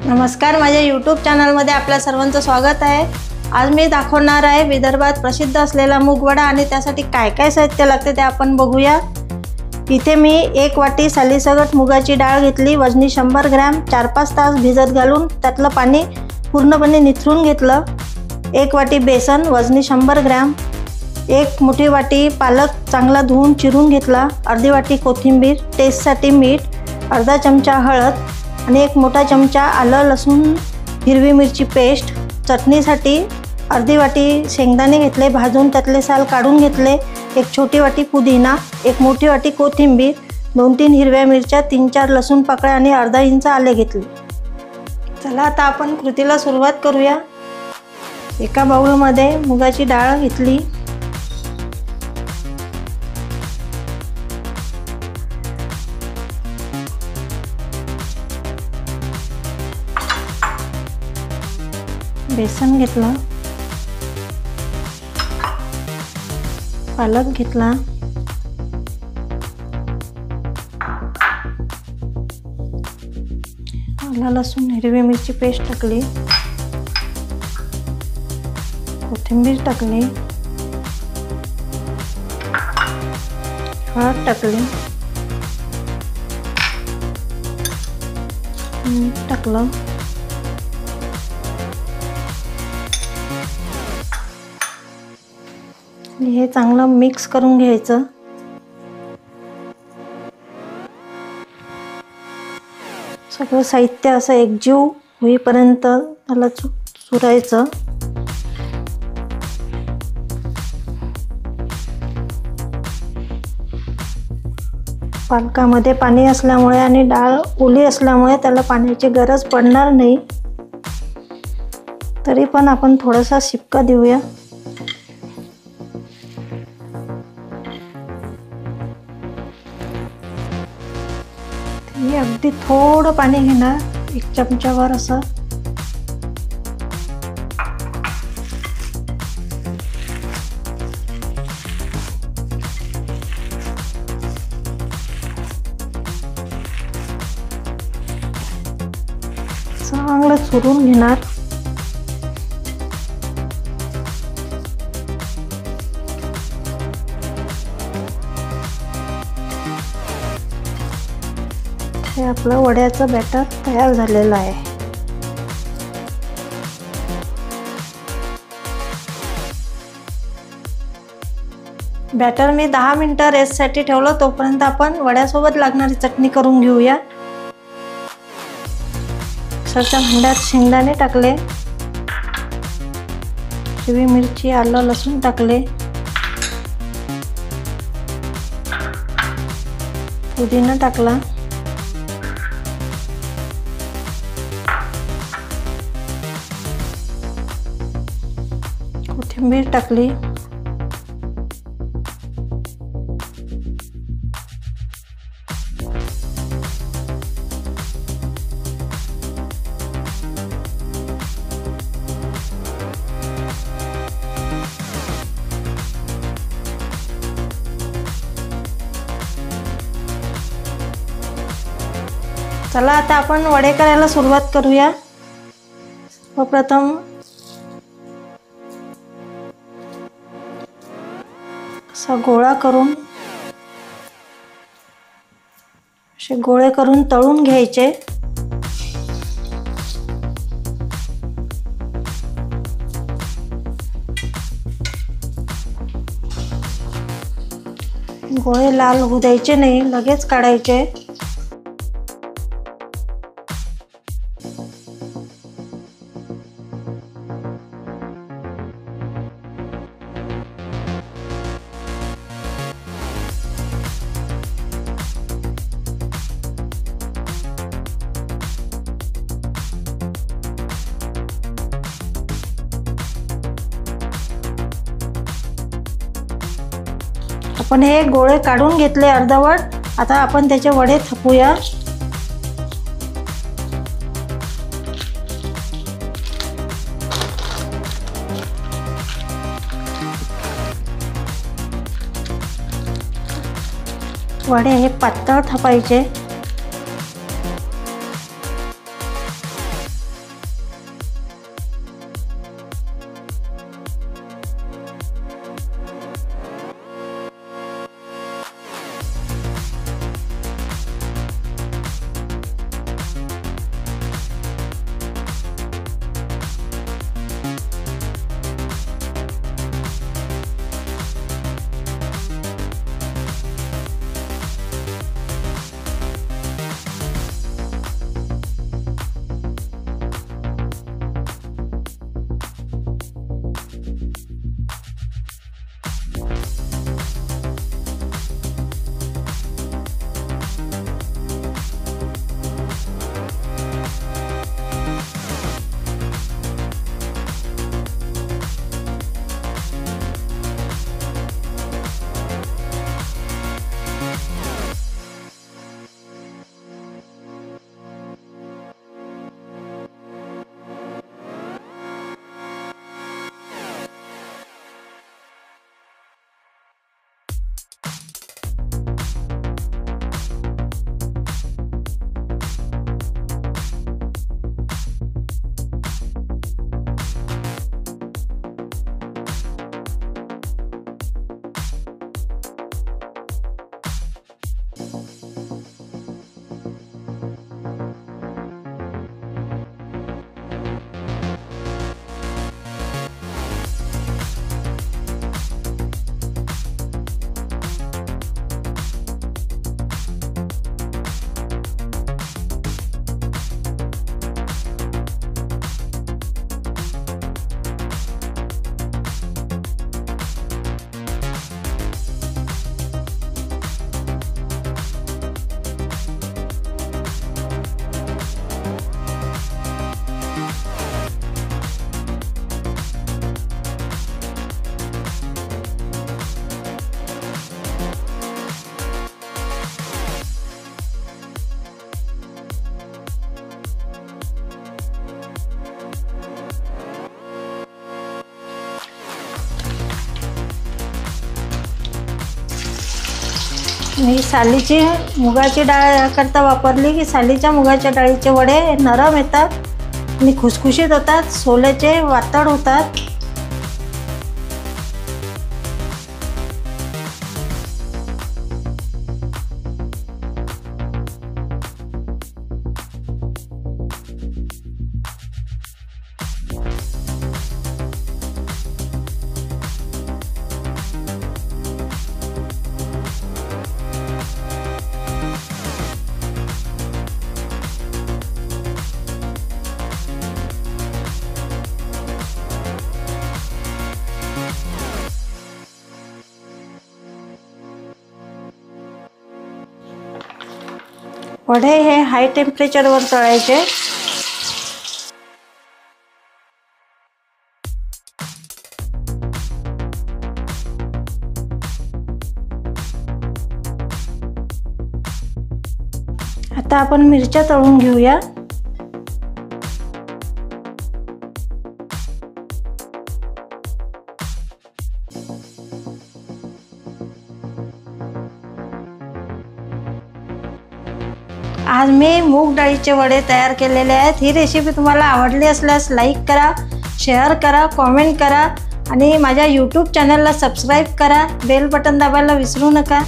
नमस्कार, माझ्या यूट्यूब चॅनलमध्ये आपल्या सर्वांचं स्वागत आहे। आज मी दाखवणार आहे विदर्भात प्रसिद्ध असलेला मूगवडा आणि त्यासाठी काय काय साहित्य लागते ते आपण बघूया। इथे मी 1 वाटी सालीसकट मुगाची डाळ घेतली, वजनी 100 ग्रॅम, 4-5 तास भिजत घालून त्यातलं पाणी पूर्णपणे निथळून घेतलं। 1 वाटी बेसन वजनी 100 ग्रॅम, 1 मोठी वाटी पालक चांगला धुवून चिरून घेतला, अर्धी वाटी कोथिंबीर, टेस्टसाठी मीठ, अर्धा चमचा हळद आणि 1 मोठा चमचा आलं लसूण हिरवी मिरची पेस्ट। चटणीसाठी अर्धी वाटी शेंगदाणे घेतले, भाजून त्यातले साल काढून घेतले, 1 छोटी वाटी पुदिना, 1 मोठी वाटी कोथिंबीर, 2-3 हिरव्या मिरच्या, 3-4 लसूण पाकळ्या आणि अर्धा इंच आले घेतले। चला आता आपण कृतीला सुरुवात करूया। एका बाउलमध्ये मुगाची डाळ घेतली, बेसन घेतला, पालक घेतला, आलं लसूण हिरवी मिरची पेस्ट टाकली, कोथिंबीर टाकली, हळद टाकली, मीठ टाकलं, हे चांगलं मिक्स करून घ्यायचं। सगळं साहित्य असं एकजीव होईपर्यंत त्याला चुरायचं। पालकामध्ये पाणी असल्यामुळे आणि डाळ ओली असल्यामुळे त्याला पाण्याची गरज पडणार नाही, तरी पण आपण थोडासा शिपका देऊया। अगदी थोडं पाणी घेणार, 1 चमचावर असं। चांगलं चुरून घेणार। हे आपलं वड्याचं बॅटर तयार झालेलं आहे। बॅटर मी 10 मिनिटं रेस्टसाठी ठेवलं, तोपर्यंत आपण वड्यासोबत लागणारी चटणी करून घेऊया। सरच्या भांड्यात शेंगदाणे टाकले, हिरवी मिरची, आलं लसूण टाकले, पुदिना टाकला, कोथिंबीर टाकली, चला आता आपण वडे करायला सुरुवात करूया। प्रथम असा गोळा करून असे गोळे करून तळून घ्यायचे। गोळे लाल होऊ द्यायचे नाही, लगेच काढायचे। आपण हे गोळे काढून घेतले अर्धवट, आता आपण त्याचे वडे थापूया। वडे हे पातळ थापायचे। मी सालीची मुगाची डाळ करता वापरली की सालीच्या मुगाच्या डाळीचे वडे नरम येतात आणि खुसखुशीत होतात, सोल्याचे वातड होतात. वडे हे हाय टेम्परेचरवर तळायचे. आता आपण मिरच्या तळून घेऊया. आज मी मूग डाळीचे वडे तयार केलेले आहेत. ही रेसिपी तुम्हाला आवडली असल्यास लाईक करा, शेअर करा, कॉमेंट करा आणि माझ्या यूट्यूब चॅनलला सबस्क्राईब करा. बेल बटन दाबायला विसरू नका.